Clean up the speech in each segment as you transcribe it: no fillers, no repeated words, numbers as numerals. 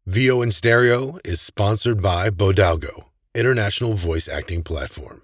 VO in Stereo is sponsored by Bodalgo, international voice acting platform.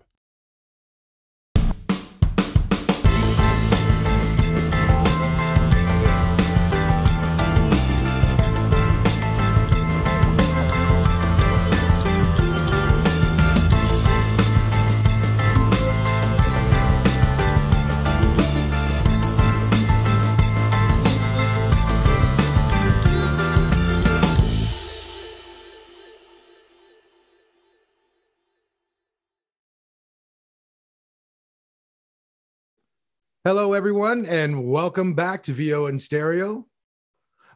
Hello, everyone, and welcome back to VO in Stereo.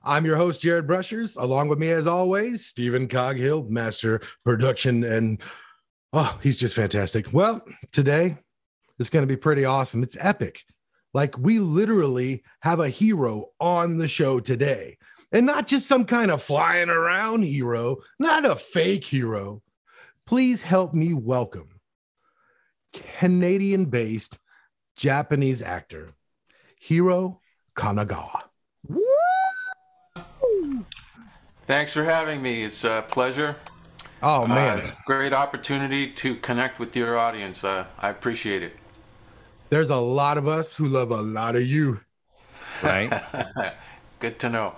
I'm your host, Jared Brushers. Along with me, as always, Stephen Coghill, master production, and he's just fantastic. Well, today is going to be pretty awesome. It's epic. Like, we literally have a hero on the show today, and not just some kind of flying around hero, not a fake hero. Please help me welcome Canadian-based Japanese actor, Hiro Kanagawa. Woo! Thanks for having me. It's a pleasure. Oh, man. Great opportunity to connect with your audience. I appreciate it. There's a lot of us who love a lot of you. Right? Good to know.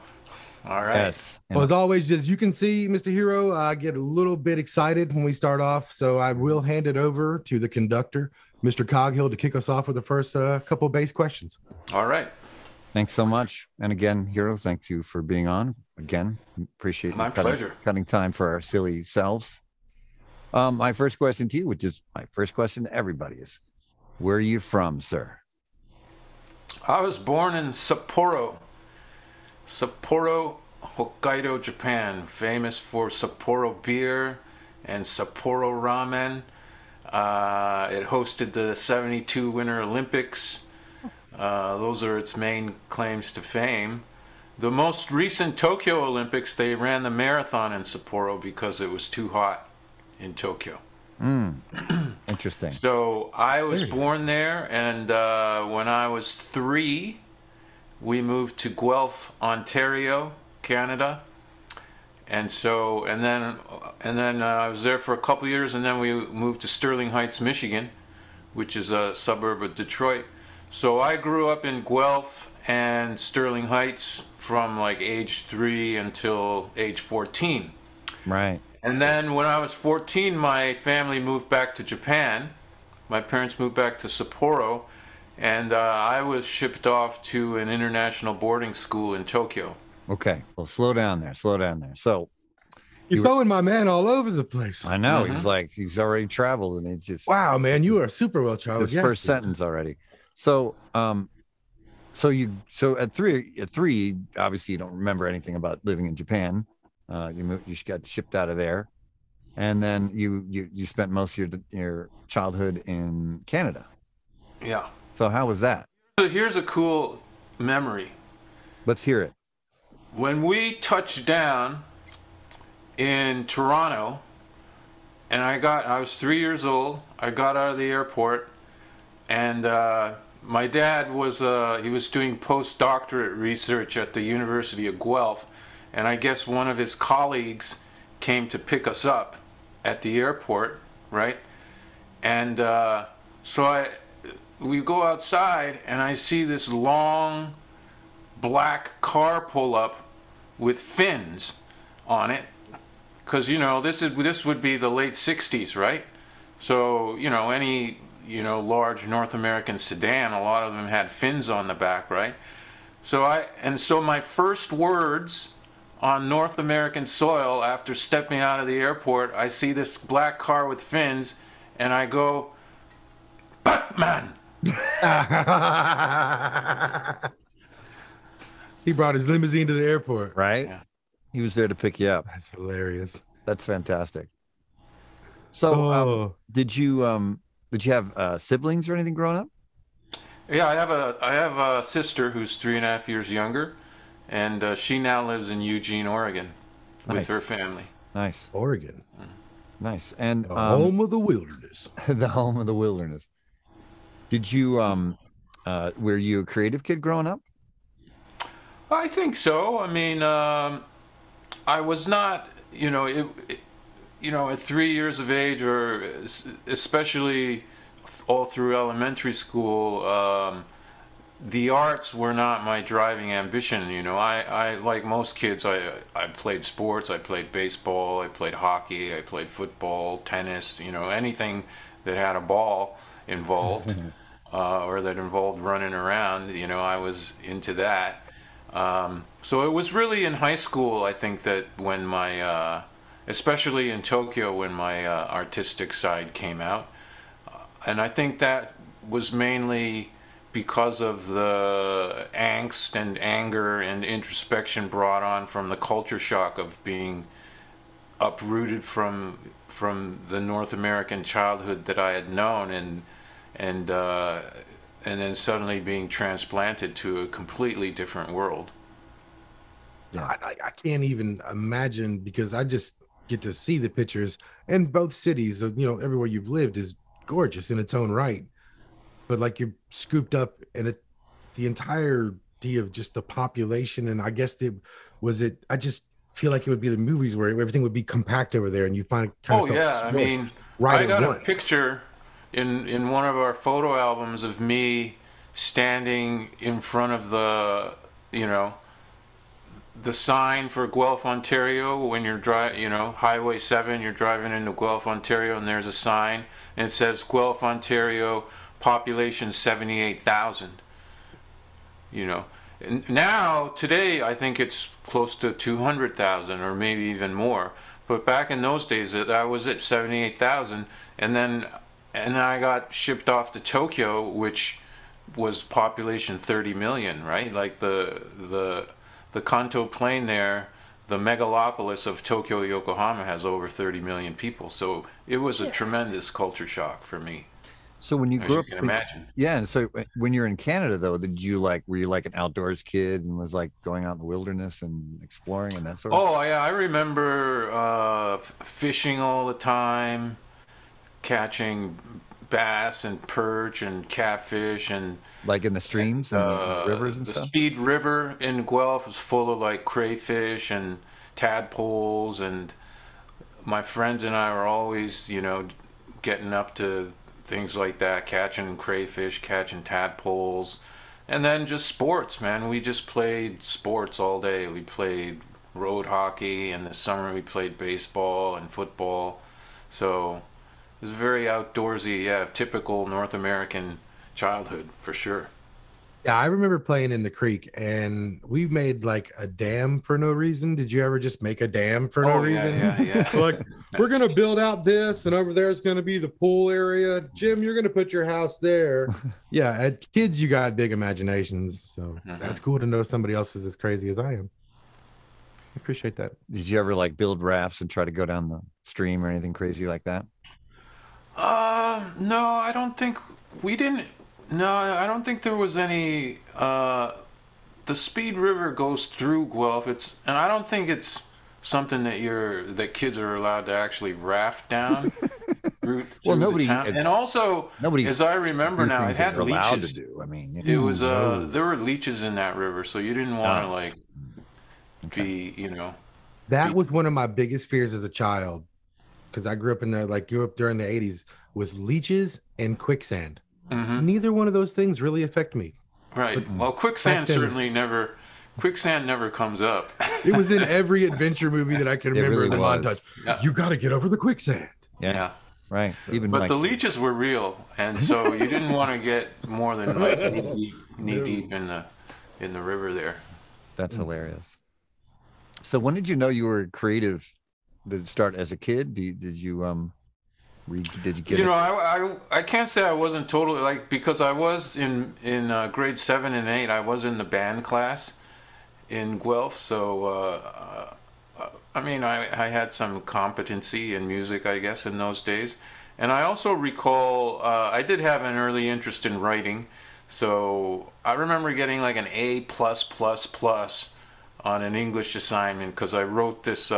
All right. Yes. Well, as always, as you can see, Mr. Hiro, I get a little bit excited when we start off, so I will hand it over to the conductor, Mr. Coghill, to kick us off with the first couple of base questions. All right. Thanks so much. And again, Hiro, thank you for being on. Again, appreciate My pleasure. Cutting time for our silly selves. My first question to you, which is my first question to everybody, is where are you from, sir? I was born in Sapporo, Hokkaido, Japan, famous for Sapporo beer and Sapporo ramen. It hosted the 72 Winter Olympics. Those are its main claims to fame. The most recent Tokyo Olympics, they ran the marathon in Sapporo because it was too hot in Tokyo. Interesting. So I was born there, and when I was 3, we moved to Guelph, Ontario, Canada. And so, and then I was there for a couple years, and then we moved to Sterling Heights, Michigan, which is a suburb of Detroit. So I grew up in Guelph and Sterling Heights from like age 3 until age 14. Right. And then when I was 14, my family moved back to Japan. My parents moved back to Sapporo, and I was shipped off to an international boarding school in Tokyo. Okay. Well, slow down there. Slow down there. So you're throwing my man all over the place. I know. He's already traveled, and it's just wow, man. You are super well traveled. His first sentence already. So, so at three, obviously you don't remember anything about living in Japan. You got shipped out of there, and then you spent most of your childhood in Canada. Yeah. So how was that? So here's a cool memory. Let's hear it. When we touched down in Toronto, and I was 3 years old. I got out of the airport, and my dad was he was doing postdoctorate research at the University of Guelph, and I guess one of his colleagues came to pick us up at the airport, right? And so we go outside, and I see this long black car pull up with fins on it, because this would be the late 60s, right? So any large North American sedan, a lot of them had fins on the back, right? So my first words on North American soil after stepping out of the airport, I see this black car with fins, and I go, Batman. He brought his limousine to the airport. Right? Yeah. He was there to pick you up. That's hilarious. That's fantastic. So, did you have siblings or anything growing up? Yeah, I have a sister who's 3.5 years younger, and she now lives in Eugene, Oregon, with her family. Nice. Oregon. Nice. And the home of the wilderness. The home of the wilderness. Did you were you a creative kid growing up? I think so. I mean, I was not, at 3 years of age, or especially all through elementary school, the arts were not my driving ambition. I like most kids, I played sports. I played baseball, I played hockey, I played football, tennis, anything that had a ball involved, or that involved running around, I was into that. So it was really in high school, I think, that when especially in Tokyo, when my artistic side came out. And I think that was mainly because of the angst and anger and introspection brought on from the culture shock of being uprooted from the North American childhood that I had known, and then suddenly being transplanted to a completely different world. Yeah, I can't even imagine, because I just get to see the pictures, and both cities, everywhere you've lived is gorgeous in its own right. But like, you're scooped up in the entirety of just the population, and I guess I just feel like it would be the movies where everything would be compact over there, and you find kind of felt I mean, right I got at once. a picture in one of our photo albums of me standing in front of the sign for Guelph, Ontario. When you're driving, Highway 7, you're driving into Guelph, Ontario, and there's a sign, and it says Guelph, Ontario, population 78,000. And now, today, I think it's close to 200,000, or maybe even more. But back in those days, I was at 78,000, and I got shipped off to Tokyo, which was population 30 million, right? Like the Kanto Plain there, the megalopolis of Tokyo, Yokohama, has over 30 million people. So it was a tremendous culture shock for me. So when you grew up, you can imagine. Yeah. And so when you're in Canada, though, were you like an outdoors kid and was like going out in the wilderness and exploring and that sort of? Oh yeah, I remember fishing all the time, catching bass and perch and catfish, and like in the streams and the rivers and the stuff. Speed River in Guelph is full of like crayfish and tadpoles, and my friends and I were always, getting up to things like that, catching crayfish, catching tadpoles, and then just sports, man. We just played sports all day. We played road hockey. In the summer, we played baseball and football. So it was very outdoorsy, typical North American childhood for sure. Yeah, I remember playing in the creek, and we made like a dam for no reason. Did you ever just make a dam for no reason? Yeah. Like, we're going to build out this, and over there is going to be the pool area. Jim, you're going to put your house there. Yeah, at kids, you got big imaginations. So that's cool to know somebody else is as crazy as I am. I appreciate that. Did you ever like build rafts and try to go down the stream or anything crazy like that? No, I don't think we didn't. No, I don't think there was any. The Speed River goes through Guelph. And I don't think it's something that kids are allowed to actually raft down. through nobody. the town. And also, as I remember now, it had leeches. To do. I mean, it was there were leeches in that river, so you didn't want to be, That was one of my biggest fears as a child, because I grew up during the 80s, was leeches and quicksand. Mm-hmm. Neither one of those things really affect me. Right. Well, quicksand never comes up. It was in every adventure movie that I can remember in the montage. Yeah. You got to get over the quicksand. Yeah. Right. But the leeches were real, and so you didn't want to get more than like knee deep in the river there. That's hilarious. So when did you know you were creative? Did it start as a kid? Did you get I can't say I wasn't totally because I was in grade 7 and 8. I was in the band class in Guelph, so I had some competency in music, I guess, in those days. And I also recall I did have an early interest in writing, so I remember getting like an A++ on an English assignment because I wrote this.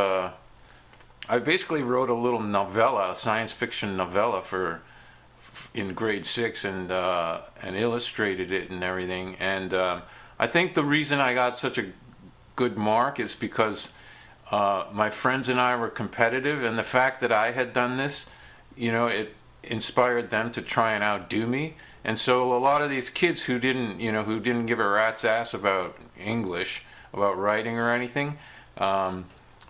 I basically wrote a little novella, a science fiction novella in grade 6, and illustrated it and everything. And I think the reason I got such a good mark is because my friends and I were competitive, and the fact that I had done this, it inspired them to try and outdo me. And so a lot of these kids who didn't give a rat's ass about English, about writing or anything,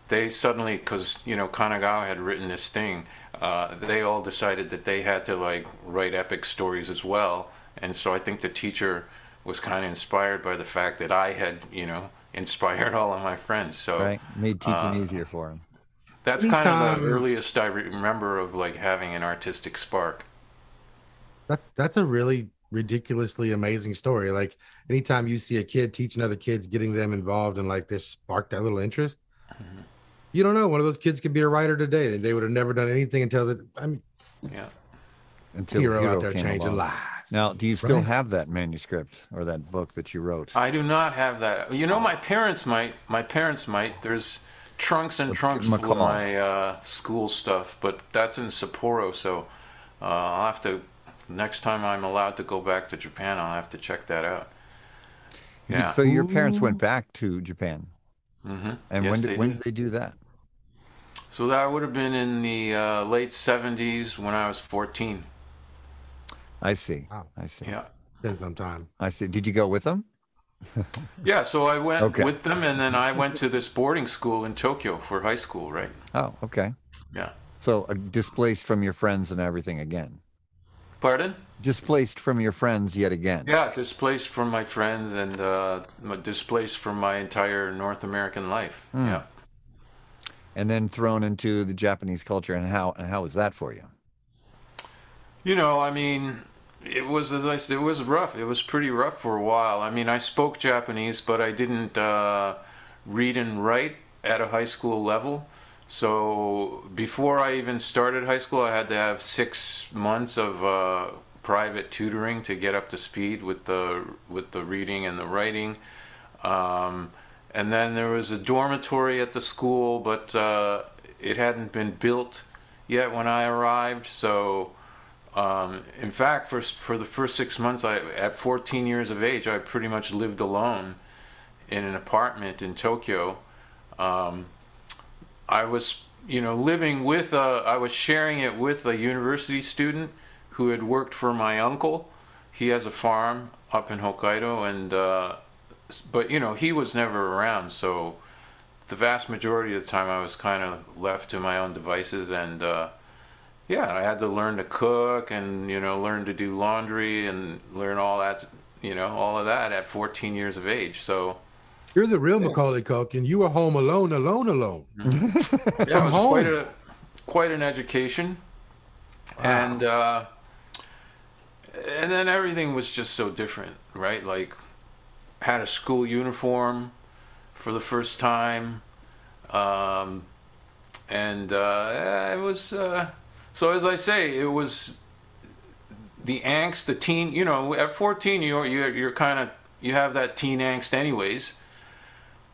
they suddenly, because Kanagawa had written this thing, they all decided that they had to like write epic stories as well. And so I think the teacher was kind of inspired by the fact that I had inspired all of my friends. So right, made teaching easier for him. That's kind of the earliest I remember of like having an artistic spark. That's a really ridiculously amazing story. Like anytime you see a kid teaching other kids, getting them involved and like this sparked that little interest. You don't know, one of those kids could be a writer today. They would have never done anything until Hiro out there changing lives. Now, do you still have that manuscript or that book that you wrote? I do not have that. My parents might. There's trunks and trunks full of my school stuff, but that's in Sapporo, so I'll have to, next time I'm allowed to go back to Japan, I'll have to check that out. Yeah. So your parents went back to Japan. And yes, when did they do that? So that would have been in the late 70s when I was 14. I see. Wow. I see. Yeah. Been some time. I see. Did you go with them? Yeah, so I went with them, and then I went to this boarding school in Tokyo for high school, right? Oh, okay. Yeah. So displaced from your friends and everything again. Pardon? Displaced from your friends yet again. Yeah, displaced from my friends and displaced from my entire North American life. Yeah. And then thrown into the Japanese culture, and how was that for you? I mean, it was, as I said, it was rough. It was pretty rough for a while. I mean, I spoke Japanese, but I didn't read and write at a high school level. So before I even started high school, I had to have 6 months of private tutoring to get up to speed with the reading and the writing. And then there was a dormitory at the school, but it hadn't been built yet when I arrived. So, in fact, for the first 6 months, at 14 years of age, I pretty much lived alone in an apartment in Tokyo. I was, living with I was sharing it with a university student who had worked for my uncle. He has a farm up in Hokkaido, and but he was never around, so the vast majority of the time I was kind of left to my own devices. And yeah, I had to learn to cook and learn to do laundry and learn all that, all of that at 14 years of age. So you're the real Macaulay Culkin. You were home alone. Yeah, it was quite an education. Wow. And then everything was just so different, right? Like, had a school uniform for the first time, and it was so, as I say, it was the angst, the teen. At 14, you're kind of, you have that teen angst anyways,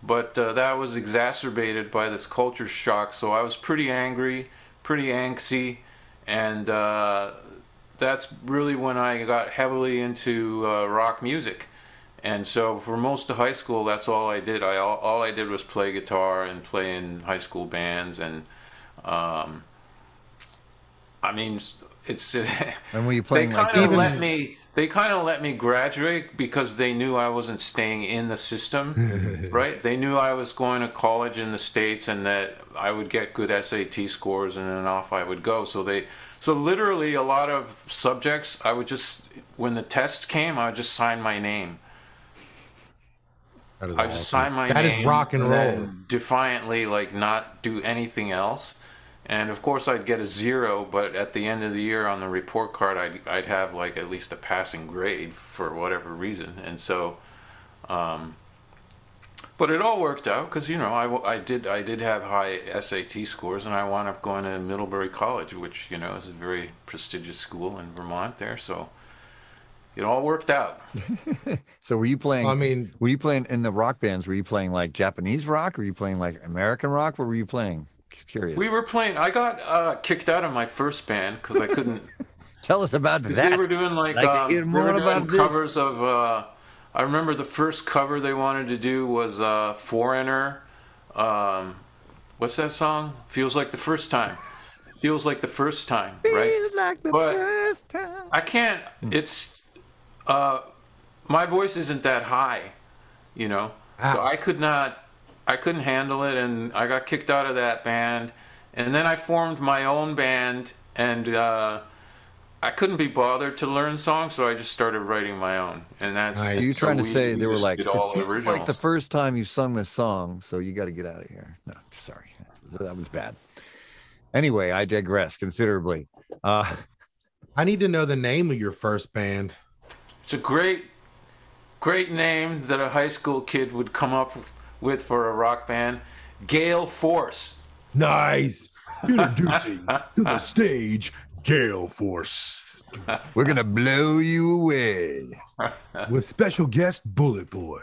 but that was exacerbated by this culture shock. So I was pretty angry, pretty angsty, and that's really when I got heavily into rock music. And so for most of high school, that's all I did. All I did was play guitar and play in high school bands. And I mean, it's and were you playing they kind of let me graduate because they knew I wasn't staying in the system, right? They knew I was going to college in the States and that I would get good SAT scores, and then off I would go. So literally a lot of subjects, I would just, when the test came, I would just sign my name. I just sign my name. That is rock and roll. Defiantly, like, not do anything else. And of course I'd get a 0, but at the end of the year on the report card, I'd have like at least a passing grade for whatever reason. And so, but it all worked out because I did have high SAT scores, and I wound up going to Middlebury College, which is a very prestigious school in Vermont there. So it all worked out. So were you playing? I mean, were you playing in the rock bands? Were you playing like Japanese rock? Or were you playing like American rock? What were you playing? Just curious. We were playing. I got kicked out of my first band because I couldn't. Tell us about that. They were doing covers of. I remember the first cover they wanted to do was Foreigner, what's that song? Feels like the first time. Feels like the first time, right? Feels like the But first time. I can't. It's my voice isn't that high, you know. So I couldn't handle it, and I got kicked out of that band. And then I formed my own band, and I couldn't be bothered to learn songs, so I just started writing my own. And that's Are you trying to say they were just like, did it all feels originals. like the first time you sung this song, so you got to get out of here? No, sorry, that was bad. Anyway, I digress considerably. I need to know the name of your first band. It's a great name that a high school kid would come up with for a rock band. Gale Force. Nice. Introducing to the stage, Gale Force. We're gonna blow you away With special guest Bullet Boy.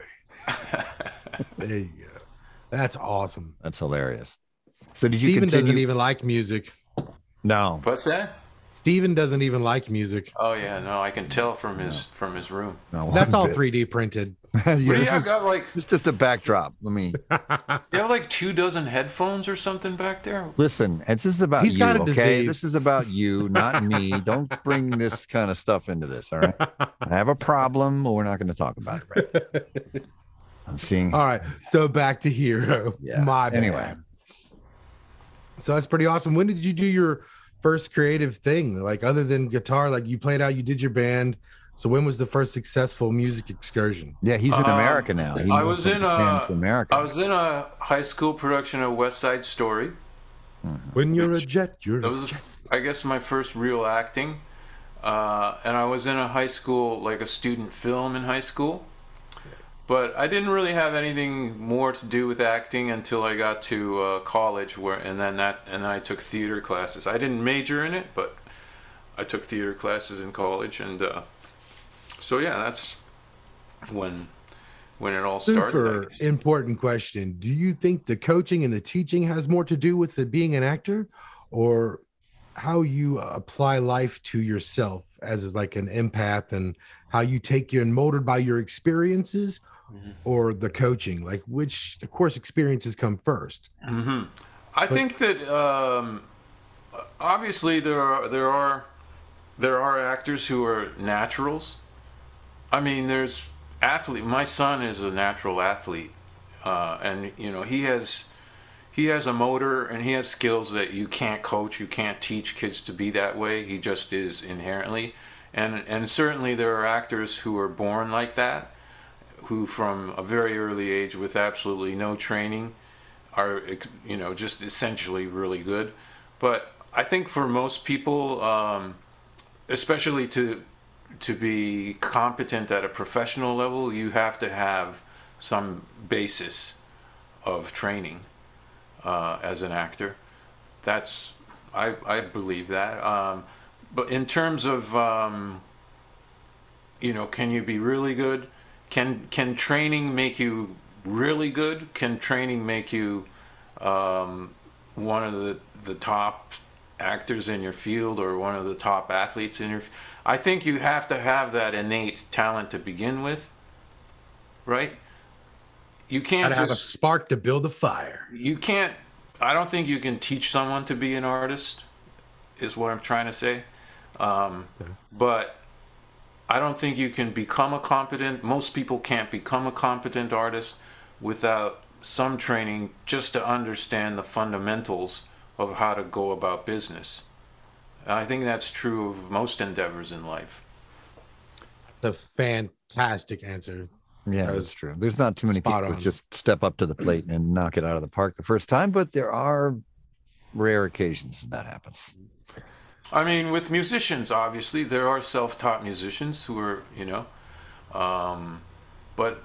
There you go. That's awesome. That's hilarious. So did you Steven continue? doesn't even like music. No. What's that? Steven doesn't even like music. Oh yeah, no, I can tell from his room. No, That's all one bit. 3D printed. Yeah, What do you this have? is- Got like It's just a backdrop. Let me you have like 24 headphones or something back there. listen. It's just about He's you, got a okay? disease. This is about you, not me. Don't bring this kind of stuff into this. All right. I have a problem, but we're not going to talk about it. Right. I'm seeing. All right. So back to Hiro. Yeah. My bad. Anyway. So that's pretty awesome. When did you do your first creative thing? Like other than guitar, like you played out, you did your band. So when was the first successful music excursion? Yeah, he's in America now. He I moved was from in Japan to America. I was in a high school production of West Side Story. When you're a jet, you're That a was, jet. I guess, my first real acting. And I was in a high school, like a student film in high school. But I didn't really have anything more to do with acting until I got to college, and then I took theater classes. I didn't major in it, but I took theater classes in college, and so yeah, that's when it all started. Super important question. Do you think the coaching and the teaching has more to do with the being an actor, or how you apply life to yourself as like an empath, and how you take you and molded by your experiences, or the coaching? Like, which, of course, experiences come first. I think that obviously there are actors who are naturals. I mean, there's athlete. My son is a natural athlete, and you know he has a motor and he has skills that you can't coach, you can't teach kids to be that way. He just is inherently, and certainly there are actors who are born like that, who from a very early age with absolutely no training are, you know, just essentially really good. But I think for most people, especially to be competent at a professional level, you have to have some basis of training as an actor. That's I believe that. But in terms of you know, can you be really good? Can training make you really good? Can training make you one of the top actors in your field, or one of the top athletes in your? I think you have to have that innate talent to begin with, right? You can't Gotta have a spark to build a fire. You can't. I don't think you can teach someone to be an artist, is what I'm trying to say. But I don't think you can become a competent. Most people can't become a competent artist without some training, just to understand the fundamentals of how to go about business. I think that's true of most endeavors in life. That's a fantastic answer. Yeah, that's true. There's not too many Spot people on. that just step up to the plate and knock it out of the park the first time, but there are rare occasions that happens. I mean, with musicians, obviously, there are self-taught musicians who are, you know, but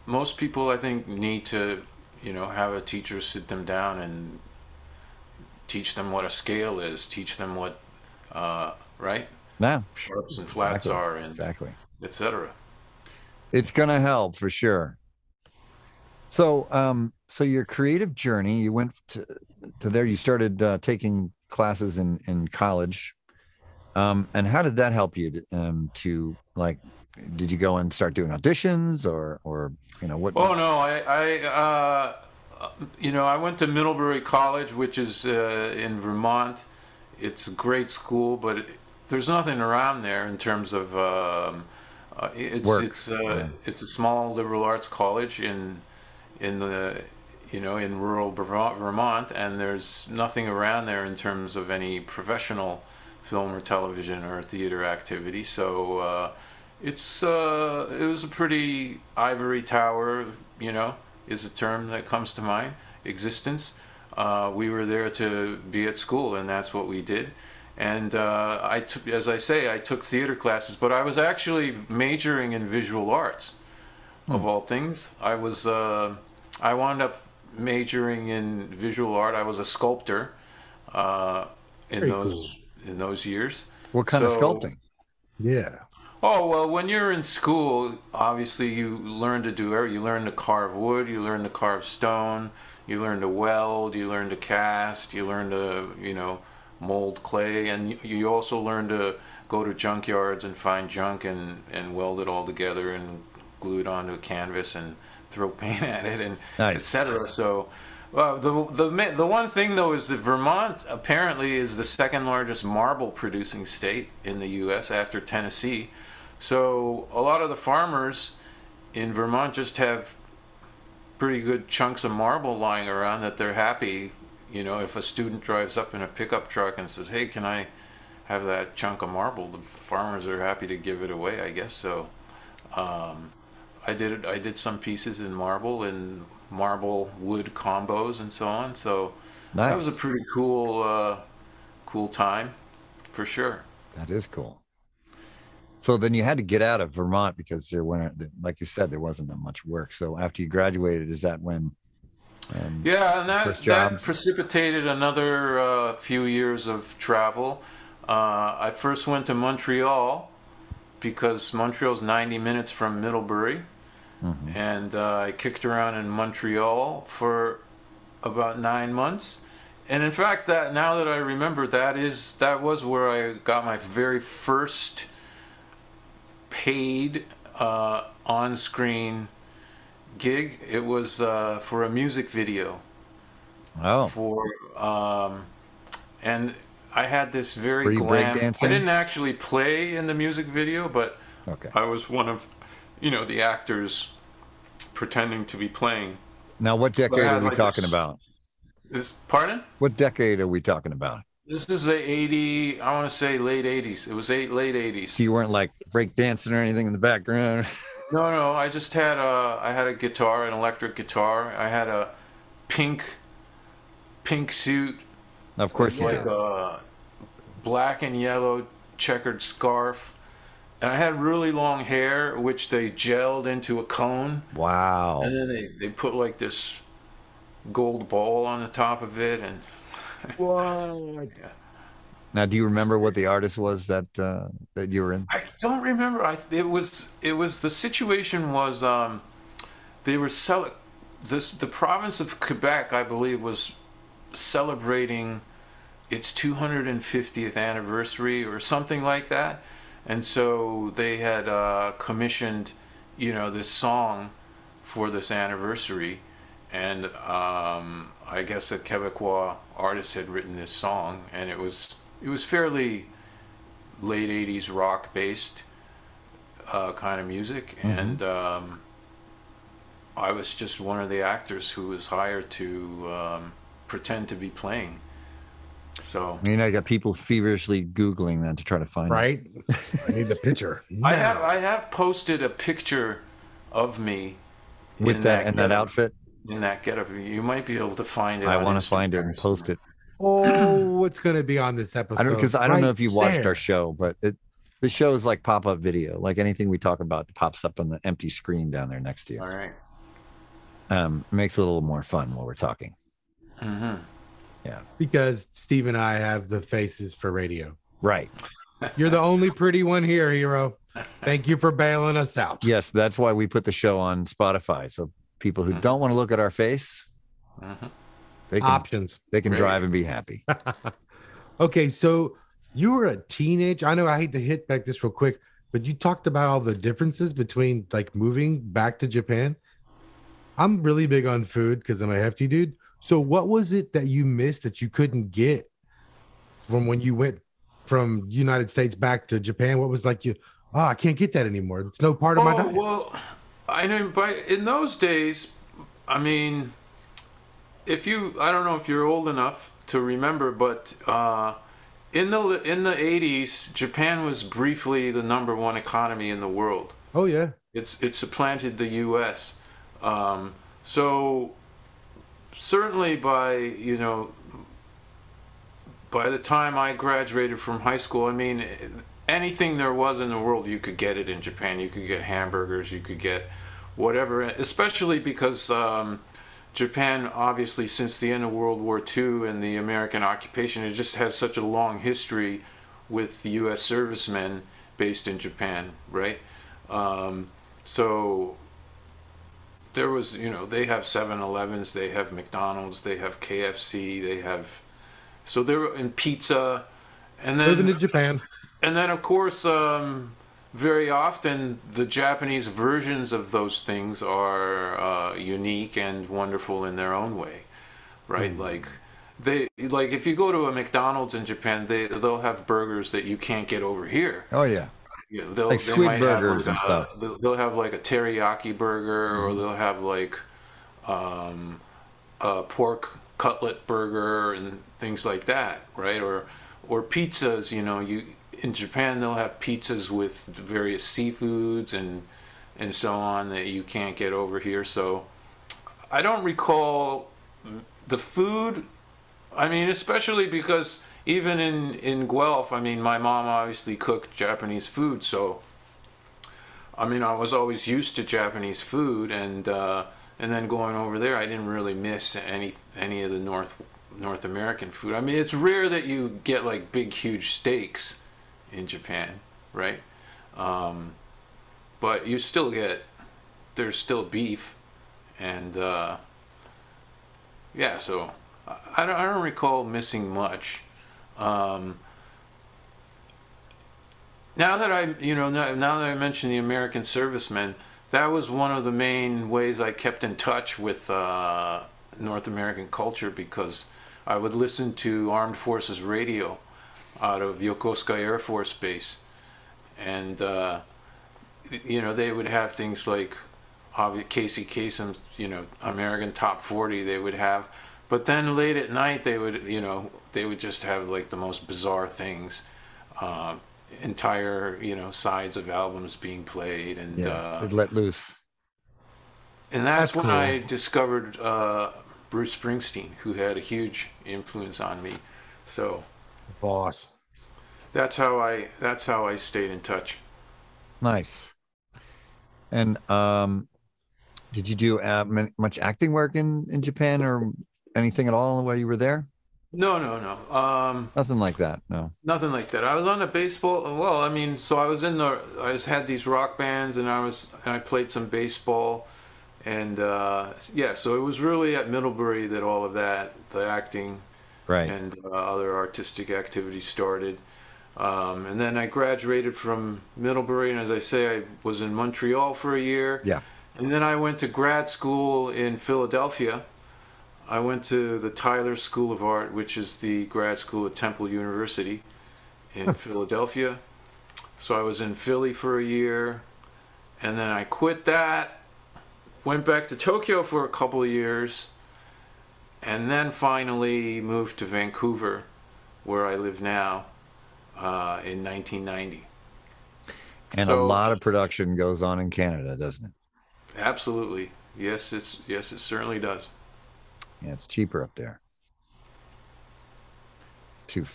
most people, I think, need to, you know, have a teacher sit them down and teach them what a scale is, teach them what, right? Yeah, Sharps and flats are, and exactly, etc. It's gonna help for sure. So, so your creative journey, you went to there. You started taking classes in college, and how did that help you to like? Did you go and start doing auditions, or you know what? Oh no, I went to Middlebury College, which is in Vermont. It's a great school, but there's nothing around there in terms of it's a small liberal arts college in the in rural Vermont, and there's nothing around there in terms of any professional film or television or theater activity. So it was a pretty ivory tower, is a term that comes to mind, existence. We were there to be at school, and that's what we did. And I took theater classes, but I was actually majoring in visual arts, of all things. I wound up majoring in visual art. I was a sculptor in those years. What kind of sculpting? Yeah. Oh, well, when you're in school, obviously you learn to do everything. You learn to carve wood, you learn to carve stone, you learn to weld, you learn to cast, you learn to, mold clay, and you also learn to go to junkyards and find junk and weld it all together and glue it onto a canvas and throw paint at it, and etc. So the one thing though is that Vermont apparently is the second largest marble producing state in the U.S. after Tennessee. So a lot of the farmers in Vermont just have pretty good chunks of marble lying around that they're happy. If a student drives up in a pickup truck and says, "Hey, can I have that chunk of marble?" The farmers are happy to give it away, I guess. So I did some pieces in marble and marble wood combos and so on. So that was a pretty cool time, for sure. That is cool. So then you had to get out of Vermont because like you said, there wasn't that much work. So after you graduated, is that when? And that precipitated another few years of travel. I first went to Montreal because Montreal's 90 minutes from Middlebury. Mm-hmm. And I kicked around in Montreal for about 9 months. And in fact, now that I remember, that was where I got my very first paid on-screen gig. It was for a music video. And I had this very glam. I didn't actually play in the music video, but I was one of the actors pretending to be playing. Now, what decade are we talking about? Pardon? What decade are we talking about? This is I want to say late 80s. It was late 80s. So you weren't like break dancing or anything in the background? No. I just had a guitar, an electric guitar. I had a pink suit. Of course you did. Like a black and yellow checkered scarf. And I had really long hair, which they gelled into a cone. Wow. And then they put like this gold ball on the top of it. And what? Now, do you remember what the artist was that you were in? I don't remember. It was the situation was they were the province of Quebec, I believe, was celebrating its 250th anniversary or something like that. And so they had commissioned, this song for this anniversary, and I guess a Quebecois artist had written this song, and it was fairly late 80s rock based kind of music, and I was just one of the actors who was hired to pretend to be playing. So I got people feverishly Googling that to try to find it. I need the picture. I have posted a picture of me with that outfit. In that getup, you might be able to find it. I want to find it and post it. Oh, what's going to be on this episode? Because I don't know if you watched our show, but the show is like pop-up video. Like anything we talk about pops up on the empty screen down there next to you. All right. Makes it a little more fun while we're talking. Mm-hmm. Yeah. Because Steve and I have the faces for radio. Right. You're the only pretty one here, Hiro. Thank you for bailing us out. Yes, that's why we put the show on Spotify. So people who don't want to look at our face, they can drive and be happy. Okay, so you were a teenager. I know I hate to hit back this real quick, but you talked about all the differences between like moving back to Japan. I'm really big on food because I'm a hefty dude. So what was it that you missed that you couldn't get from when you went from United States back to Japan? What was like you, oh, I can't get that anymore. It's no part of my Oh, diet. well, I know, but in those days, I mean, I don't know if you're old enough to remember, but in the 80s, Japan was briefly the number one economy in the world. Oh yeah. It supplanted the U.S. So certainly by the time I graduated from high school, I mean, anything there was in the world, you could get it in Japan. You could get hamburgers, you could get whatever, especially because Japan, obviously, since the end of World War II and the American occupation, it just has such a long history with the U.S. servicemen based in Japan, right? So there was, they have 7-Elevens, they have McDonald's, they have KFC, they have, so they were in pizza, and Living then in Japan. of course, very often the Japanese versions of those things are unique and wonderful in their own way, right? Like if you go to a McDonald's in Japan, they'll have burgers that you can't get over here. Oh yeah, like They squid might have burgers and stuff. they'll have like a teriyaki burger, or they'll have like a pork cutlet burger and things like that, right? Or pizzas, you in Japan they'll have pizzas with various seafoods and so on that you can't get over here. So I don't recall the food. I mean, especially because even in Guelph, I mean, my mom obviously cooked Japanese food, so I mean, I was always used to Japanese food, and then going over there, I didn't really miss any of the North American food. I mean, it's rare that you get like big, huge steaks in Japan, right? But you still there's still beef, and yeah. So I don't recall missing much. Now that I mentioned the American servicemen, that was one of the main ways I kept in touch with North American culture, because I would listen to Armed Forces radio out of Yokosuka Air Force Base, and they would have things like Casey Kasem's American Top 40 they would have, but then late at night they would just have like the most bizarre things, entire sides of albums being played, and They'd let loose. and that's when cool. I discovered Bruce Springsteen, who had a huge influence on me. So Boss. that's how I stayed in touch. Nice. And did you do much acting work in Japan or anything at all while you were there? No. Nothing like that. No. Nothing like that. I was on a baseball. Well, I mean, so I had these rock bands, and I played some baseball, and yeah. So it was really at Middlebury that all of that, the acting, Right. and other artistic activities started. And then I graduated from Middlebury, and as I say, I was in Montreal for a year. Yeah. And then I went to grad school in Philadelphia. I went to the Tyler School of Art, which is the grad school at Temple University in Philadelphia. So I was in Philly for a year, and then I quit that, went back to Tokyo for a couple of years, and then finally moved to Vancouver, where I live now, in 1990. And So- a lot of production goes on in Canada, doesn't it? Absolutely. Yes, it certainly does. Yeah, it's cheaper up there to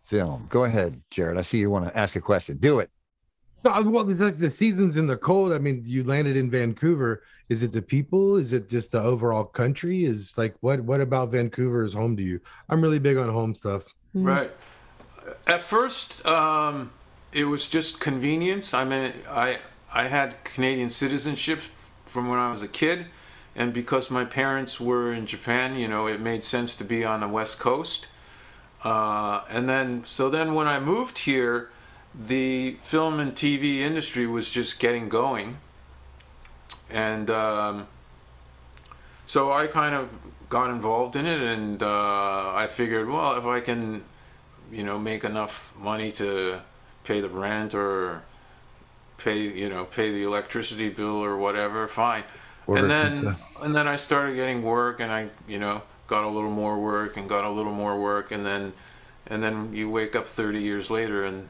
film. Go ahead, Jared. I see you want to ask a question. Do it. No, well, it's like the seasons in the cold. I mean, you landed in Vancouver. Is it the people? Is it just the overall country? Is like what about Vancouver is home to you? I'm really big on home stuff. Right. At first, it was just convenience. I mean, I had Canadian citizenship from when I was a kid, and because my parents were in Japan, it made sense to be on the West Coast. And then when I moved here, the film and TV industry was just getting going, and so I kind of got involved in it, and I figured, well, if I can, you know, make enough money to pay the rent or pay the electricity bill or whatever, fine. Order and pizza. then I started getting work, and I, got a little more work and got a little more work, and then you wake up 30 years later, and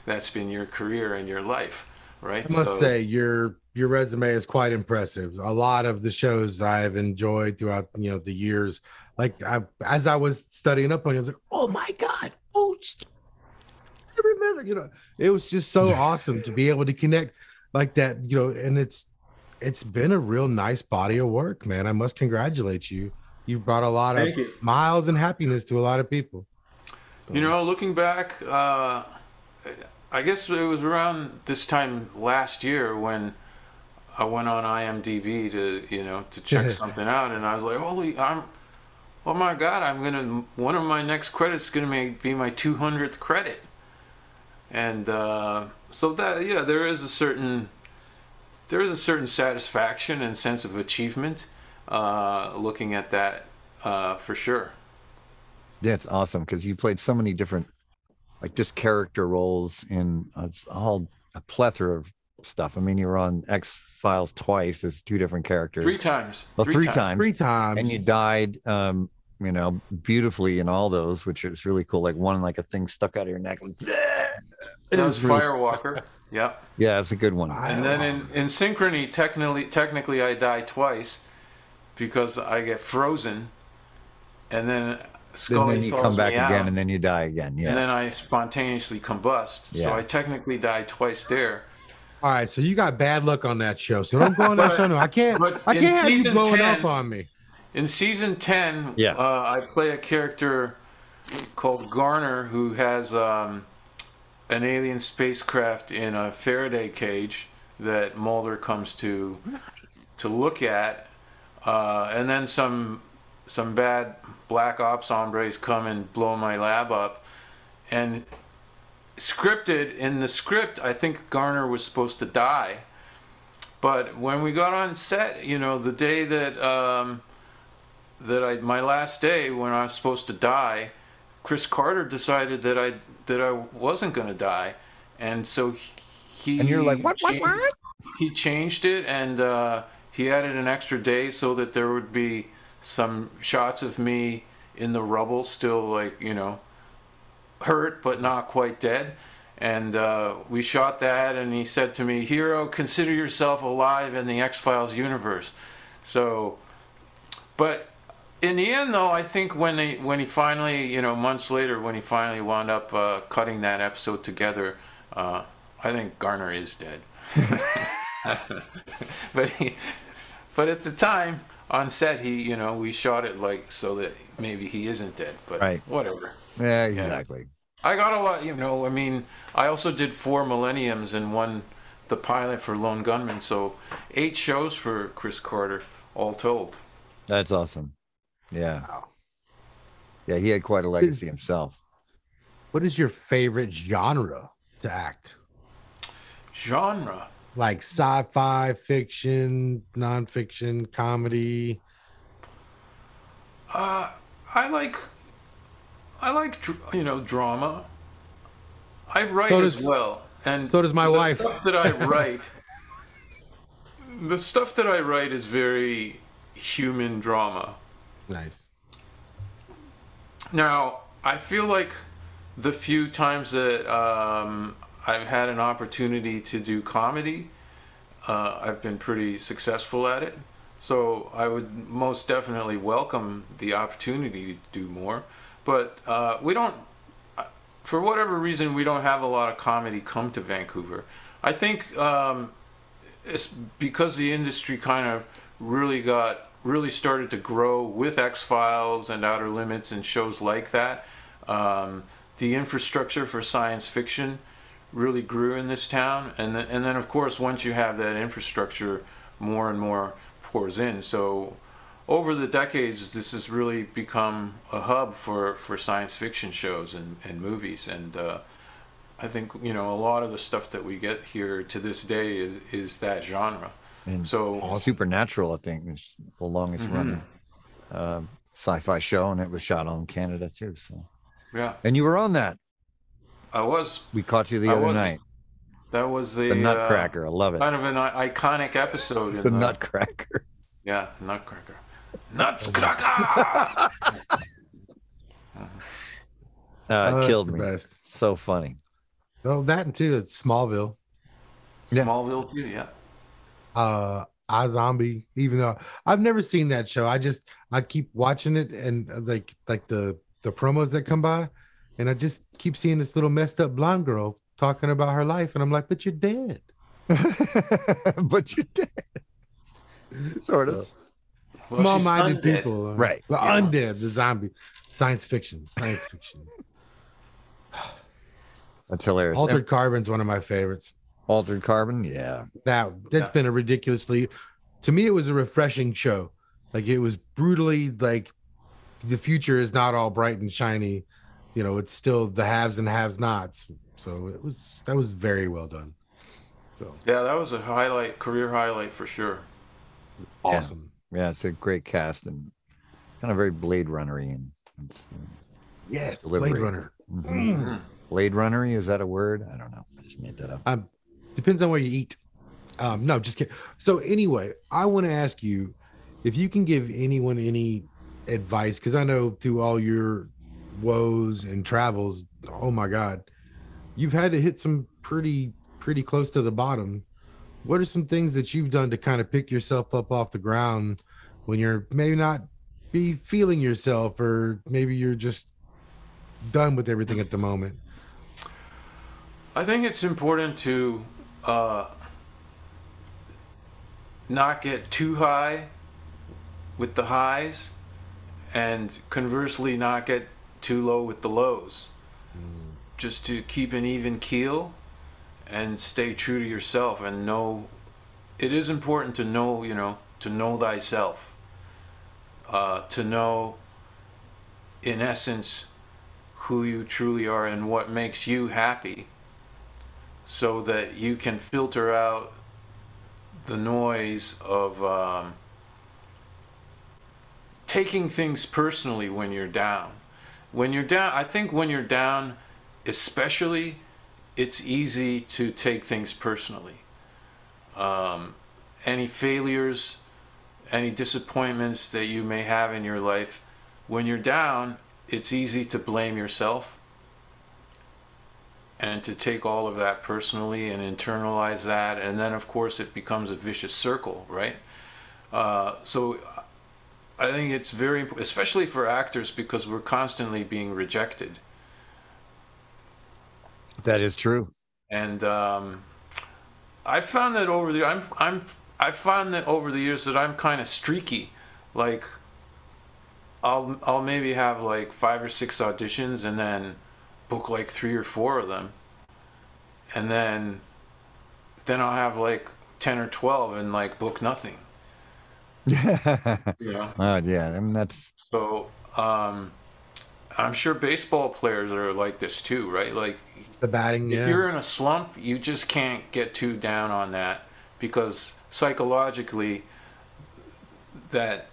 that's been your career and your life, right? I must say your resume is quite impressive. A lot of the shows I've enjoyed throughout the years, like as I was studying up on you, I was like, oh my god, I remember. It was just so awesome to be able to connect like that. And it's been a real nice body of work, man. I must congratulate you. You've brought a lot of Thank you. smiles and happiness to a lot of people. So, Looking back, I guess it was around this time last year when I went on IMDb to check something out, and I was like, oh my God, one of my next credits is gonna be my 200th credit, and so that, yeah, there is a certain satisfaction and sense of achievement looking at that, for sure. Yeah, it's awesome because you played so many different, like, just character roles in it's all a plethora of stuff. I mean, you were on X-Files twice as two different characters. 3 times. Well, three times. 3 times. And you died, beautifully in all those, which is really cool. Like one, like a thing stuck out of your neck. Like, That was Firewalker. Yep. yeah, it's a good one. And then in Synchrony, technically I die twice because I get frozen, and then Scully then you thaws come back me again, out, and then you die again. Yes. and then I spontaneously combust. Yeah. So I technically died twice there. all right, so you got bad luck on that show. So don't go on that show. No, I can't have you season blowing 10 up on me. In season 10, Yeah. I play a character called Garner who has an alien spacecraft in a Faraday cage that Mulder comes to look at, and then some bad black ops hombres come and blow my lab up. And in the script, I think Garner was supposed to die, but when we got on set, the day that my last day when I was supposed to die, Chris Carter decided that I wasn't going to die, and so he And you're like, what? He changed it, and he added an extra day so that there would be some shots of me in the rubble, still, like, hurt but not quite dead. And we shot that, and he said to me, "Hiro, consider yourself alive in the X-Files universe." So, but in the end, though, I think when he finally, months later, when he finally wound up cutting that episode together, I think Garner is dead. But at the time on set, we shot it like so that maybe he isn't dead. But Right. Whatever. Yeah, exactly. I got a lot, I mean, I also did 4 Millenniums and the pilot for Lone Gunman, so 8 shows for Chris Carter, all told. That's awesome. Yeah. Wow. Yeah, he had quite a legacy himself. What is your favorite genre to act? Genre? Like sci-fi, fiction, nonfiction, comedy? I like drama. I write So as does- well, and so does my wife. The stuff that I write is very human drama. Nice. Now, I feel like the few times that I've had an opportunity to do comedy, I've been pretty successful at it. So I would most definitely welcome the opportunity to do more. But we don't, for whatever reason, we don't have a lot of comedy come to Vancouver. I think it's because the industry kind of really started to grow with X-Files and Outer Limits and shows like that. The infrastructure for science fiction really grew in this town, and then of course once you have that infrastructure, more and more pours in. So over the decades, this has really become a hub for science fiction shows and movies, and I think a lot of the stuff that we get here to this day is that genre. And So Supernatural, I think, is the longest running sci-fi show, and it was shot on Canada too. So yeah, and you were on that. I was. We caught you the I other was. night. That was The Nutcracker. I love it. kind of an iconic episode. The Nutcracker. Yeah, Nutcracker. Nutcracker. It killed the me. best. So funny. Oh, that and too. It's Smallville. Yeah. Smallville too. Yeah. iZombie. Even though I've never seen that show, I keep watching it, and like the promos that come by, and I just keep seeing this little messed up blonde girl talking about her life, and I'm like, but you're dead. But you're dead. Sort of. Well, Small-minded she's undead. people, Right. Well, Yeah. undead, the zombie, science fiction. That's hilarious. Altered Carbon's one of my favorites. Altered Carbon, yeah. That's Yeah. been a ridiculously, to me, it was a refreshing show. Like, it was brutally like the future is not all bright and shiny. You know, it's still the haves and haves nots. So that was very well done. So Yeah, that was a career highlight for sure. awesome. Yeah, it's a great cast and kind of very Blade Runner-y. And Yes, Delivery. Blade Runner. Mhm. Blade Runner-y, is that a word? I don't know. I just made that up. Depends on where you eat. No, just kidding. So anyway, I want to ask you if you can give anyone any advice, because I know through all your woes and travels, oh my God, you've had to hit some pretty close to the bottom. What are some things that you've done to kind of pick yourself up off the ground when you're maybe not be feeling yourself, or maybe you're just done with everything at the moment? I think it's important to not get too high with the highs, and conversely not get too low with the lows. Just to keep an even keel and stay true to yourself, and know it is important to know, to know thyself, to know in essence who you truly are and what makes you happy, so that you can filter out the noise of taking things personally when you're down. I think when you're down, especially, it's easy to take things personally. Any failures, any disappointments that you may have in your life, when you're down, it's easy to blame yourself and to take all of that personally and internalize that, and then of course it becomes a vicious circle, right? So I think it's very important, especially for actors, because we're constantly being rejected. That is true. And I found that over the years that I'm kind of streaky. Like I'll maybe have like 5 or 6 auditions and then book like 3 or 4 of them, and then I'll have like 10 or 12 and like book nothing. Yeah. Yeah. Yeah. I mean, that's So I'm sure baseball players are like this too, right? Like The batting, if you're in a slump, you just can't get too down on that, because psychologically that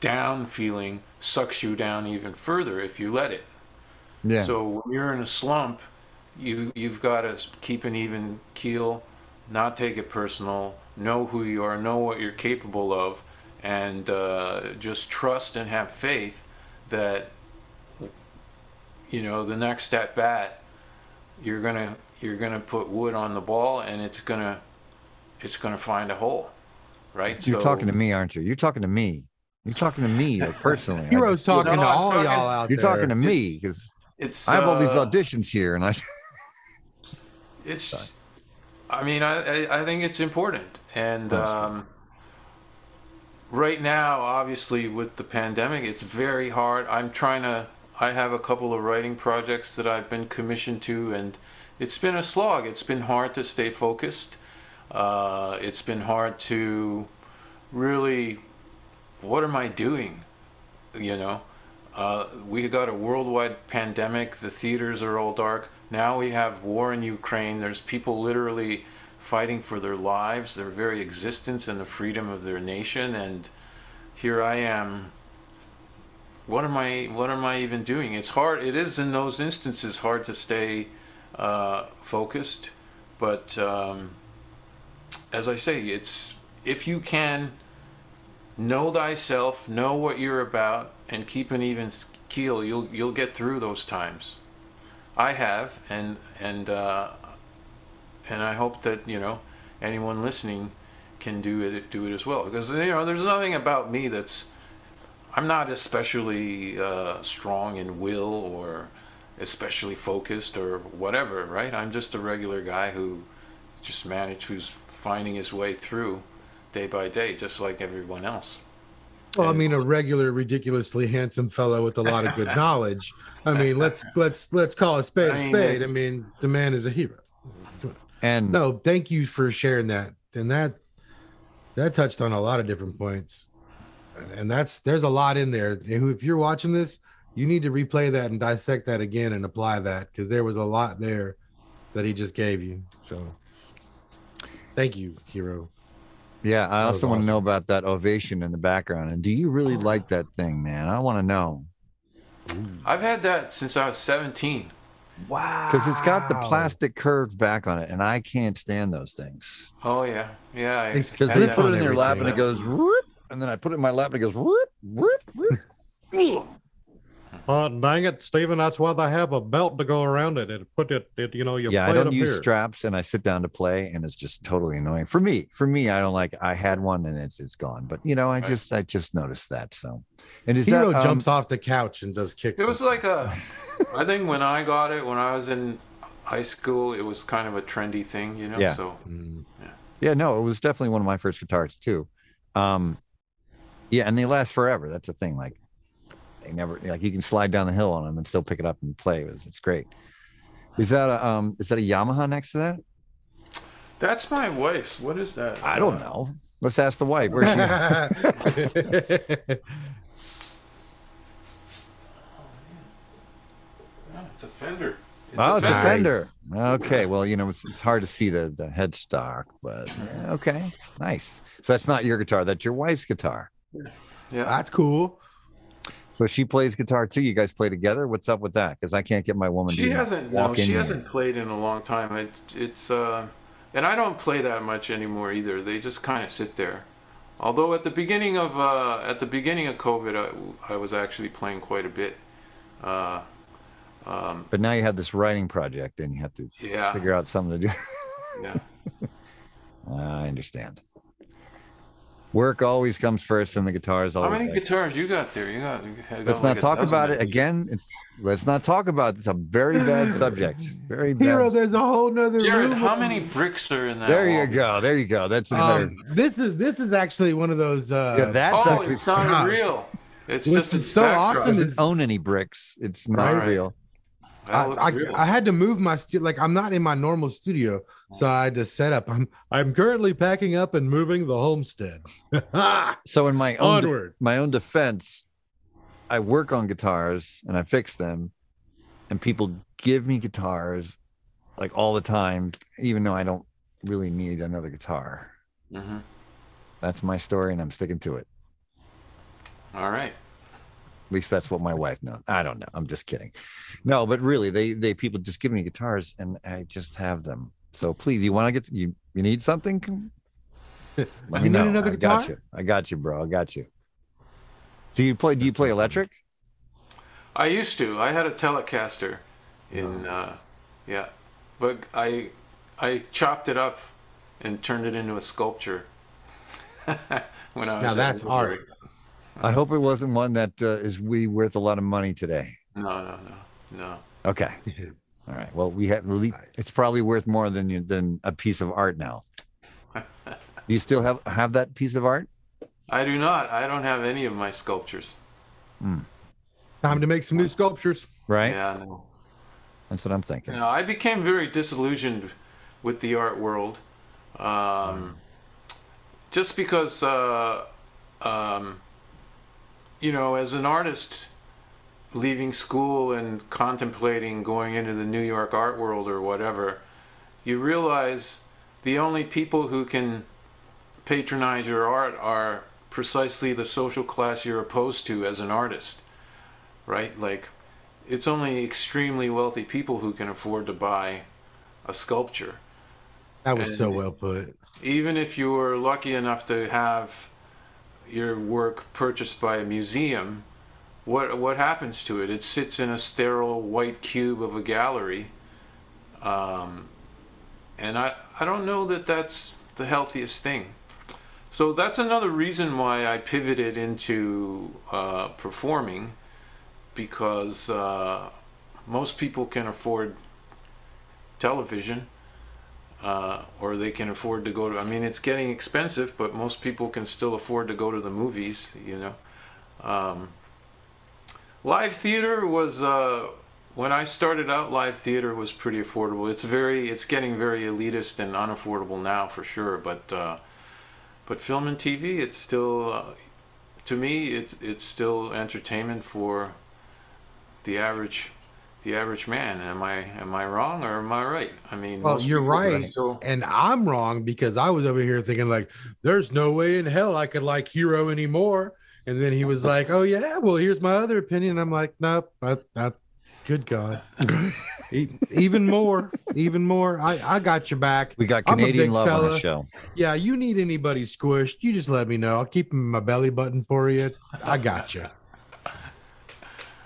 down feeling sucks you down even further if you let it. yeah. So when you're in a slump, you've got to keep an even keel, not take it personal, know who you are, know what you're capable of, and just trust and have faith that the next at bat you're gonna put wood on the ball, and it's gonna find a hole, right? You're talking to me, aren't you? You're talking to me. You're talking to me, like, personally. Hero's talking No, to I'm all talking- y'all out You're there. talking to me, because It's I have all these auditions here, and I I think it's important, and right now, obviously, with the pandemic, it's very hard. I have a couple of writing projects that I've been commissioned to, and it's been a slog. It's been hard to stay focused. It's been hard to really, what am I doing? We got a worldwide pandemic. The theaters are all dark. Now we have war in Ukraine. There's people literally fighting for their lives, their very existence, and the freedom of their nation. And here I am. What am I even doing? It's hard. It is in those instances hard to stay focused. But as I say, it's if you can know thyself, know what you're about, and keep an even keel, you'll get through those times. I have, and I hope that anyone listening can do it as well. Because there's nothing about me I'm not especially strong in will or especially focused or whatever, right? I'm just a regular guy who's finding his way through day by day, just like everyone else. Well, I mean, a regular, ridiculously handsome fellow with a lot of good knowledge. I mean, let's call a spade a spade. I mean, the man is a hero. And no, thank you for sharing that. And that touched on a lot of different points. And there's a lot in there. If you're watching this, you need to replay that and dissect that again and apply that, because there was a lot there that he just gave you. So thank you, Hiro. Yeah, I also want to know about that ovation in the background. And do you really like that thing, man? I want to know. I've had that since I was 17. Wow. Because it's got the plastic curved back on it, and I can't stand those things. Oh, yeah. Yeah. Because they put it in their lap and it goes, whoop, and then I put it in my lap and it goes, whoop, whoop, whoop. Dang it, Stephen, that's why they have a belt to go around it. It put it you yeah, play I don't it use here. straps, and I sit down to play, and it's just totally annoying. For me, I don't like, I had one and it's gone. But I just noticed that. So, and is Hiro that jumps off the couch and does kicks. It was like I think when I got it, when I was in high school, it was kind of a trendy thing, Yeah. So Yeah, no, it was definitely one of my first guitars too. Yeah, and they last forever. That's the thing. Like, they never, like, you can slide down the hill on them and still pick it up and play. It's great. Is that a Yamaha next to that? That's my wife's. What is that? I don't know. Let's ask the wife. Where's she? It's a Fender. It's a Fender. Okay, well, it's hard to see the headstock, but yeah, okay, nice. So that's not your guitar. That's your wife's guitar. Yeah, that's cool. So she plays guitar too. You guys play together. What's up with that? Because I can't get my woman. She hasn't played in a long time. It's and I don't play that much anymore either. They just kind of sit there. Although at the beginning of COVID, I was actually playing quite a bit. But now you have this writing project, and you have to figure out something to do. Yeah, I understand. Work always comes first, and the guitars always. How many guitars you got there? Let's not talk about it again. Let's not talk about it. It's a very bad subject. Very bad. Hiro, there's a whole nother Jared, room. how many bricks are in that? There you go. There you go. That's better. This is actually one of those. That's actually it's not real. It's just so awesome. It doesn't own any bricks. It's not real. I had to move my I'm not in my normal studio, so I had to set up. I'm currently packing up and moving the homestead. So in my own defense, I work on guitars and I fix them, and people give me guitars like all the time, even though I don't really need another guitar. Mm-hmm. That's my story, and I'm sticking to it. All right. At least that's what my wife knows. I don't know. I'm just kidding. No, but really, they people just give me guitars, and I just have them. So please, you want to get you need something? Let me know. Another guitar? I got you, bro. I got you. So do you play electric? I used to. I had a Telecaster but I chopped it up and turned it into a sculpture. When I was now that's art. I hope it wasn't one that is worth a lot of money today. No. Okay. All right. Well, it's probably worth more than a piece of art now. Do you still have that piece of art? I do not. I don't have any of my sculptures. Time to make some new sculptures. Right? Yeah, no. That's what I'm thinking. I became very disillusioned with the art world. Just because as an artist leaving school and contemplating going into the New York art world or whatever, you realize the only people who can patronize your art are precisely the social class you're opposed to as an artist, right? Like, it's only extremely wealthy people who can afford to buy a sculpture. That was And so well put. even if you were lucky enough to have your work purchased by a museum, what happens to it? It sits in a sterile white cube of a gallery, and I don't know that that's the healthiest thing. So that's another reason why I pivoted into performing, because most people can afford television, or they can afford to go to, I mean, it's getting expensive, but most people can still afford to go to the movies, you know. Live theater was, when I started out, live theater was pretty affordable. It's getting very elitist and unaffordable now for sure, but film and TV, it's still, to me, it's still entertainment for the average man. Am I wrong or am I right? I mean, Well, most you're people are right, still- and I'm wrong because I was over here thinking like, there's no way in hell I could like Hiro anymore. And then he was like, "Oh yeah, well here's my other opinion." I'm like, "Nope, that good God, even more. I got your back. We got I'm a Canadian big love on fella. our show. Yeah, you need anybody squished, you just let me know. I'll keep him in my belly button for you. I got you."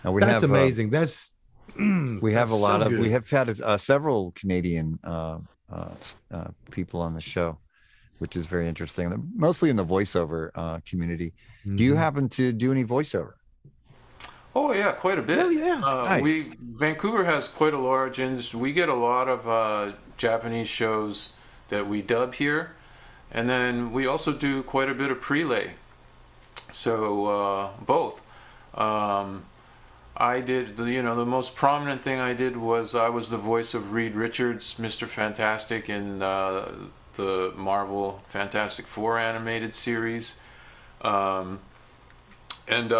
Now we That's have amazing. That's we have that's a lot so of good. we have had several Canadian people on the show, which is very interesting. Mostly in the voiceover community. Do you Mhm. happen to do any voiceover? Oh yeah, quite a bit. Oh, yeah. Nice. Vancouver has quite a large industry. We get a lot of Japanese shows that we dub here, and then we also do quite a bit of prelay. So both. I did the most prominent thing I did was I was the voice of Reed Richards, Mr. Fantastic, in the Marvel Fantastic Four animated series. And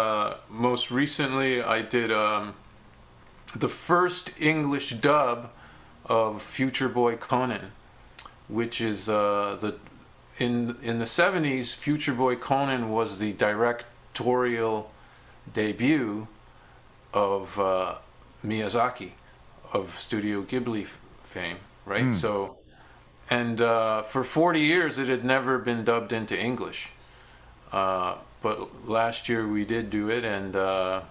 most recently, I did the first English dub of Future Boy Conan, which is in the 70s. Future Boy Conan was the directorial debut of Miyazaki of Studio Ghibli fame, right? So, and for 40 years, it had never been dubbed into English. But last year we did do it, and I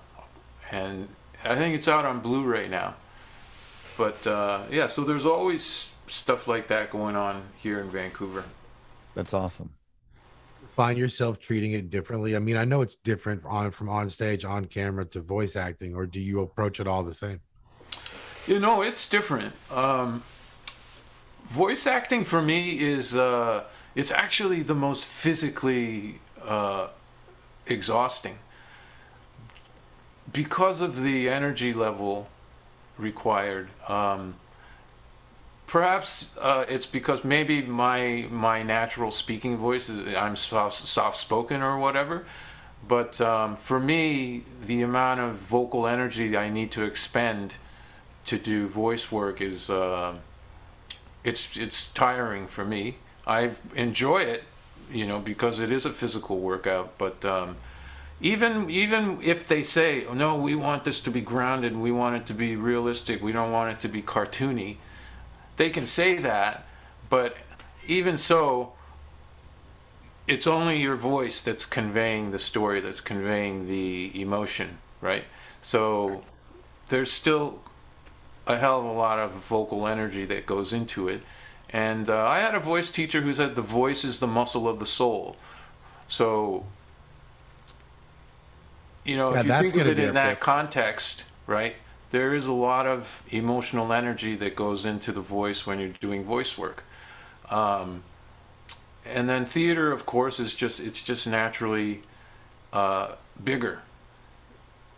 think it's out on Blu-ray now. But yeah, so there's always stuff like that going on here in Vancouver. That's awesome. Find yourself treating it differently? I mean, I know it's different from on stage, on camera to voice acting, or do you approach it all the same? It's different. Voice acting for me is it's actually the most physically exhausting because of the energy level required. Perhaps it's because maybe my natural speaking voice is, I'm soft spoken or whatever, but for me, the amount of vocal energy I need to expend to do voice work is it's tiring for me. I enjoy it, because it is a physical workout, but even if they say, "Oh, no, we want this to be grounded, we want it to be realistic, we don't want it to be cartoony," they can say that, but even so, it's only your voice that's conveying the story, that's conveying the emotion, right? So there's still a hell of a lot of vocal energy that goes into it. And I had a voice teacher who said the voice is the muscle of the soul. So, if you think of it in that context, right, there is a lot of emotional energy that goes into the voice when you're doing voice work. And then theater, of course, it's just naturally bigger.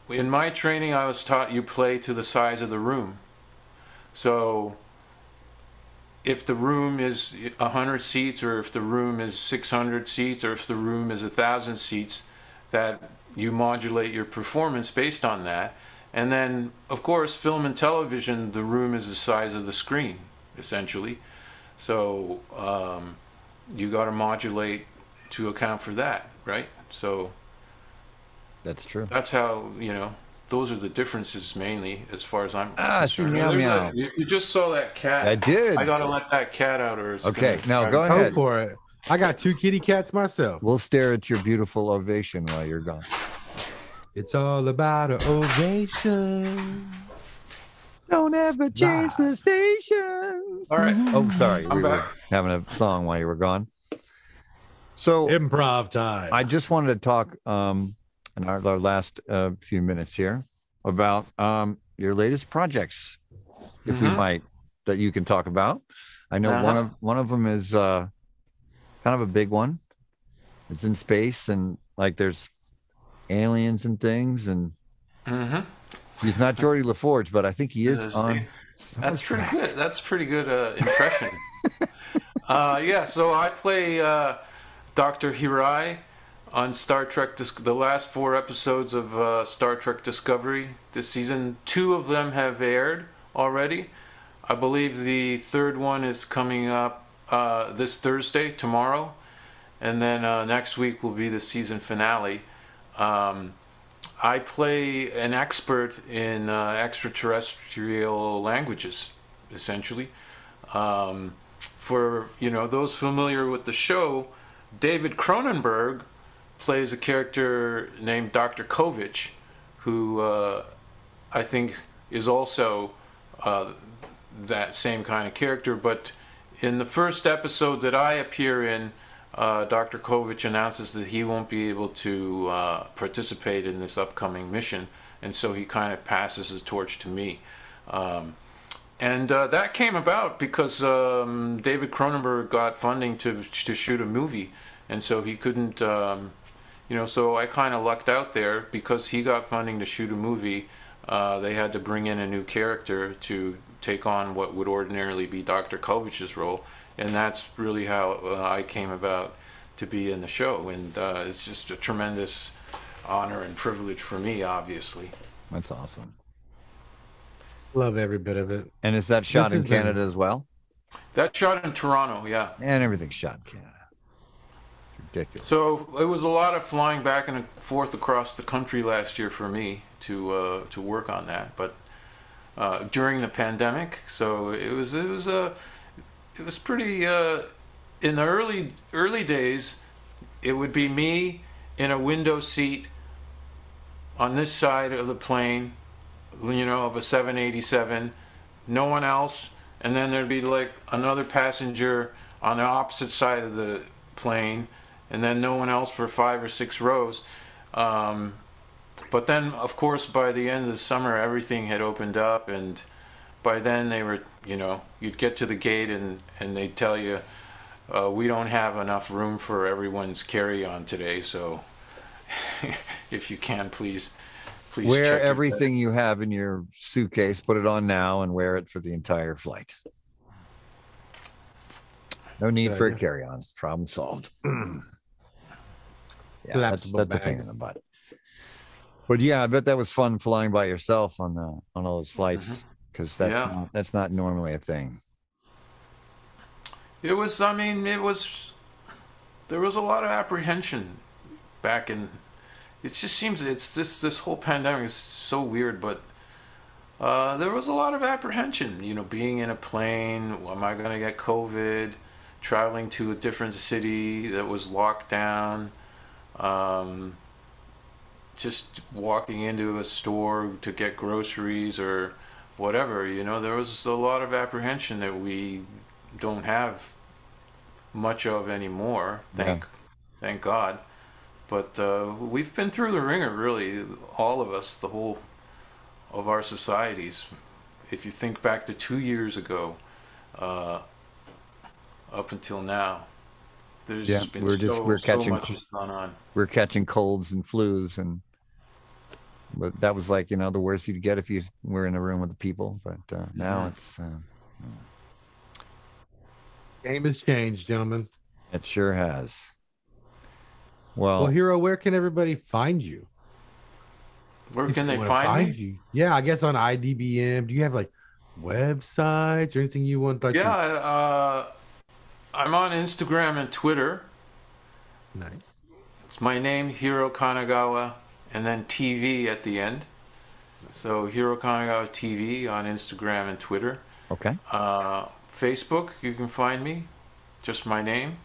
In my training, I was taught you play to the size of the room. So if the room is 100 seats, or if the room is 600 seats, or if the room is 1,000 seats, that you modulate your performance based on that. And then, of course, film and television, the room is the size of the screen, essentially. So you got to modulate to account for that, right? So That's true. that's how, those are the differences mainly as far as I'm See, concerned. meow, meow. You just saw that cat. I did. I got to let that cat out or it's Okay, gonna now drive go me Go ahead. for it. I got 2 kitty cats myself. We'll stare at your beautiful ovation while you're gone. It's all about an ovation. Don't ever change the station. All right. Oh, sorry. I'm We were back. having a song while you were gone. So Improv time. I just wanted to talk in our last few minutes here about your latest projects, if we might, that you can talk about. I know one of them is kind of a big one. It's in space and like there's aliens and things, and he's not Geordie LaForge, but I think he is on. That's pretty good. That's pretty good impression. Yeah, so I play Dr. Hirai on Star Trek, the last 4 episodes of Star Trek Discovery this season. 2 of them have aired already. I believe the 3rd one is coming up this Thursday, tomorrow. And then next week will be the season finale. I play an expert in extraterrestrial languages, essentially. For those familiar with the show, David Cronenberg plays a character named Dr. Kovich, who I think is also that same kind of character. But in the first episode that I appear in, Dr. Kovich announces that he won't be able to participate in this upcoming mission, and so he kind of passes the torch to me. And that came about because David Cronenberg got funding to shoot a movie, and so he couldn't, so I kind of lucked out there because he got funding to shoot a movie. They had to bring in a new character to take on what would ordinarily be Dr. Kovich's role. And that's really how I came about to be in the show. And it's just a tremendous honor and privilege for me, obviously. That's awesome. Love every bit of it. And is that shot in Canada as well? That's shot in Toronto, yeah. And everything's shot in Canada. Ridiculous. So it was a lot of flying back and forth across the country last year for me to work on that. But during the pandemic, so it was pretty. In the early days, it would be me in a window seat on this side of the plane, of a 787, no one else, and then there'd be like another passenger on the opposite side of the plane, and then no one else for 5 or 6 rows. But then, of course, by the end of the summer, everything had opened up, and by then they were, you'd get to the gate and they'd tell you, we don't have enough room for everyone's carry-on today, so if you can, please wear check everything you have in your suitcase, put it on now, and wear it for the entire flight. No need for a carry-on. Problem solved. Yeah, that's a pain in the butt. But yeah, I bet that was fun flying by yourself on all those flights, because that's not normally a thing. It was. I mean, there was a lot of apprehension back in. It just seems this whole pandemic is so weird, but there was a lot of apprehension. Being in a plane, am I going to get COVID? Traveling to a different city that was locked down. Just walking into a store to get groceries or whatever, there was a lot of apprehension that we don't have much of anymore. Thank God. But we've been through the ringer, really, all of us, the whole of our societies. If you think back to 2 years ago, up until now, there's just been so much that's gone on. We're catching colds and flus, but that was like, the worst you'd get if you were in a room with the people. But now it's game has changed, gentlemen. It sure has. Well, Hiro, where can everybody find you? Where can they find me? You? Yeah, I guess on IDBM. Do you have like websites or anything you want? I'm on Instagram and Twitter. Nice. It's my name, Hiro Kanagawa, and then TV at the end. So Hiro Kanagawa TV on Instagram and Twitter. Okay. Facebook, you can find me, just my name.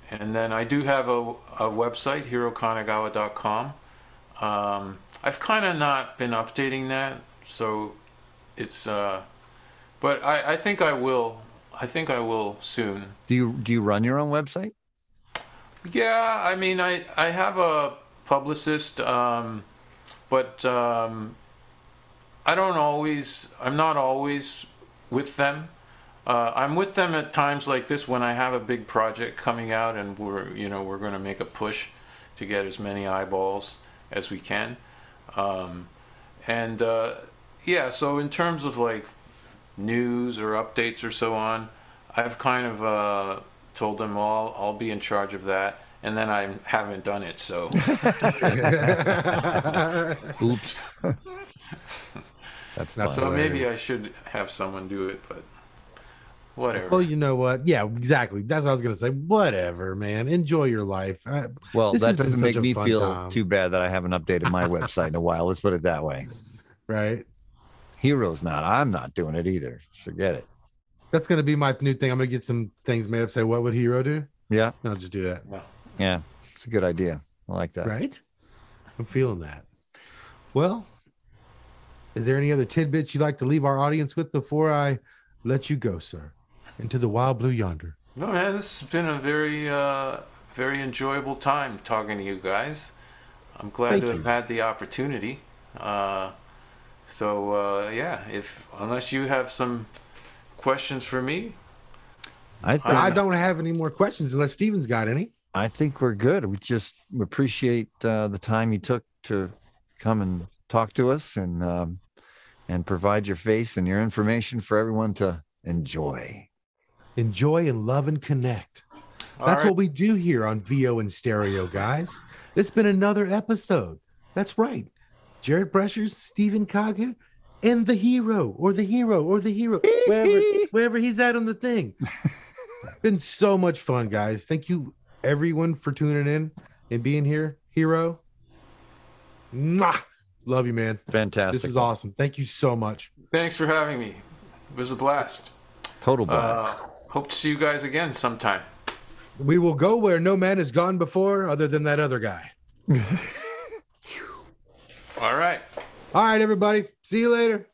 And then I do have a website, hirokanagawa.com. I've kind of not been updating that, so it's. But I think I will. I think I will soon. Do you run your own website? Yeah, I mean, I have a publicist, but I don't always. I'm not always with them. I'm with them at times like this when I have a big project coming out and we're going to make a push to get as many eyeballs as we can. Yeah, so in terms of like news or updates or so on, I've kind of told them I'll be in charge of that, and then I haven't done it, so. Oops. That's fine. So maybe I should have someone do it, but whatever. Well, you know what? Yeah, exactly. That's what I was going to say. Whatever, man. Enjoy your life. Well, This that has been doesn't such make a me fun feel time. too bad that I haven't updated my website in a while. Let's put it that way. Right. Hiro's not. I'm not doing it either. Forget it. That's going to be my new thing. I'm going to get some things made up. Say, what would Hiro do? Yeah. I'll just do that. Yeah. It's a good idea. I like that. Right? I'm feeling that. Well, is there any other tidbits you'd like to leave our audience with before I let you go, sir, into the wild blue yonder? No, man, this has been a very, very enjoyable time talking to you guys. I'm glad Thank to you. have had the opportunity. Yeah, unless you have some questions for me. I don't have any more questions unless Steven's got any. I think we're good. We appreciate the time you took to come and talk to us and provide your face and your information for everyone to enjoy. Enjoy and love and connect. That's what we do here on VO and Stereo, guys. It's been another episode. That's right. Jared Brushers, Stephen Coghill, and the hero, wherever he's at on the thing. Been so much fun, guys. Thank you, everyone, for tuning in and being here. Hiro, mwah! Love you, man. Fantastic. This was awesome. Thank you so much. Thanks for having me. It was a blast. Total blast. Hope to see you guys again sometime. We will go where no man has gone before other than that other guy. All right. All right, everybody. See you later.